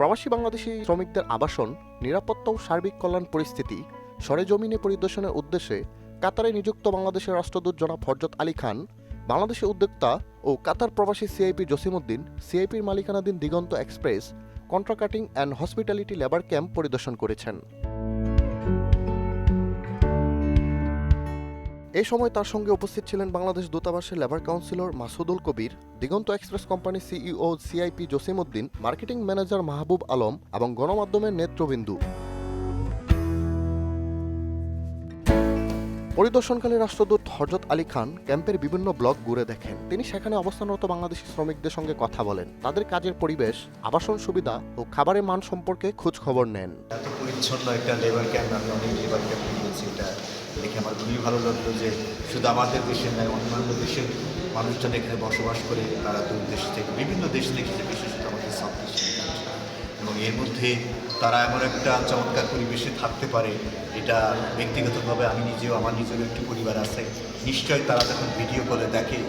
প্রবাসী বাংলাদেশি শ্রমিকদের আবাসন, নিরাপত্তা ও সার্বিক কল্যাণ পরিস্থিতি সরেজমিনে পরিদর্শনের উদ্দেশ্যে কাতারে নিযুক্ত বাংলাদেশের রাষ্ট্রদূত জনাব ফরজত আলী খান, বাংলাদেশের উদ্যোক্তা ও কাতার প্রবাসী সিআইপি জসিমউদ্দিন, সিআইপির মালিকানাধীন Diganta express, contracting and hospitality labour camp পরিদর্শন করেছেন। এই সময় তার সঙ্গে উপস্থিত ছিলেন বাংলাদেশ দূতাবাসের labour councillor Masudul Kabir, Diganta express company CEO CIP Jasimuddin, marketing manager Mahbub Alam এবং গণমাধ্যমের নেতৃবৃন্দ। পরিদর্শনকালে রাষ্ট্রদূত ফরজত আলী খান ক্যাম্পের বিভিন্ন ব্লক ঘুরে দেখেন। তিনি সেখানে অবস্থানরত বাংলাদেশি শ্রমিকদের সঙ্গে কথা বলেন, তাদের কাজের পরিবেশ, আবাসন সুবিধা ও খাবারের মান সম্পর্কে খোঁজ খবর নেন। এত পরিচ্ছন্ন একটা লেবার ক্যাম্প, আমি অনেক লেবার ক্যাম্প গিয়েছি, এটা দেখে আমার খুবই ভালো লাগলো যে শুধু আমাদের দেশের নয়, অন্যান্য দেশের মানুষজন এখানে বসবাস করে, তারা দূর দেশ থেকে, বিভিন্ন দেশ থেকে, বিশেষত আমাদের সাউথ এশিয়ান কান্ট্রি, এবং এর মধ্যে তারা এমন একটা চমৎকার পরিবেশে থাকতে পারে, এটা ব্যক্তিগতভাবে আমি নিজেও, আমার নিজেরও একটি পরিবার আছে, নিশ্চয়ই তারা যখন ভিডিও কলে দেখে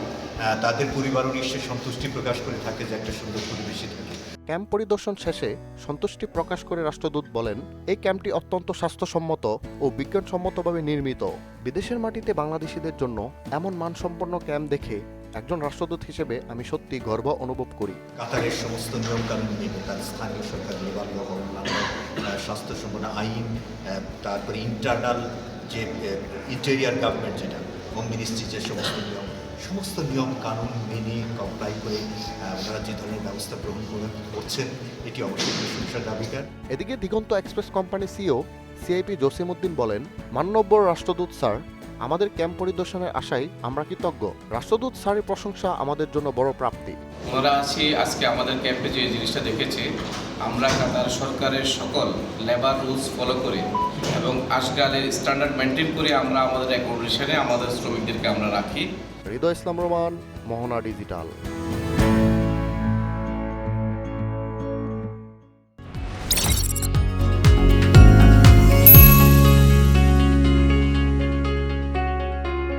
তাদের পরিবারও নিশ্চয়ই সন্তুষ্টি প্রকাশ করে থাকে যে একটা সুন্দর পরিবেশে থাকে। ক্যাম্প পরিদর্শন শেষে সন্তুষ্টি প্রকাশ করে রাষ্ট্রদূত বলেন, এই ক্যাম্পটি অত্যন্ত স্বাস্থ্যসম্মত ও বিজ্ঞানসম্মতভাবে নির্মিত। বিদেশের মাটিতে বাংলাদেশিদের জন্য এমন মানসম্পন্ন ক্যাম্প দেখে একজন রাষ্ট্রদূত হিসেবে আমি সত্যি গর্ব অনুভব করি। কাতারের সমস্ত নিয়মকানুন মেনে তার স্থানীয় সরকার, লেবার ল, অন্যান্য স্বাস্থ্যসম্পন্ন আইন, তারপরে ইন্টারনাল যে ইন্টেরিয়ার গভর্নমেন্ট, যেটা হোম মিনিস্ট্রি, যে সমস্ত নিয়ম কানুন মেনে কমপ্লাই করে ওনারা যে ধরনের ব্যবস্থা গ্রহণ করছেন, এটি অবশ্যই প্রশংসার দাবিদার। এদিকে Diganta express company CEO CIP Jasimuddin বলেন, মাননীয় রাষ্ট্রদূত স্যার, আমাদের ক্যাম্প পরিদর্শনের আশায় আমরা কৃতজ্ঞ। রাষ্ট্রদূত স্যারের প্রশংসা আমাদের জন্য বড় প্রাপ্তি। আমরা আজকে আমাদের ক্যাম্পে যে জিনিসটা দেখেছি, আমরা কাতার সরকারের সকল লেবার রুলস ফলো করে এবং আশগালের স্ট্যান্ডার্ড মেনটেন করে আমরা আমাদের অ্যাকোমোডেশনে আমাদের শ্রমিকদেরকে আমরা রাখি। হৃদয় ইসলাম রোমান, মোহনা ডিজিটাল।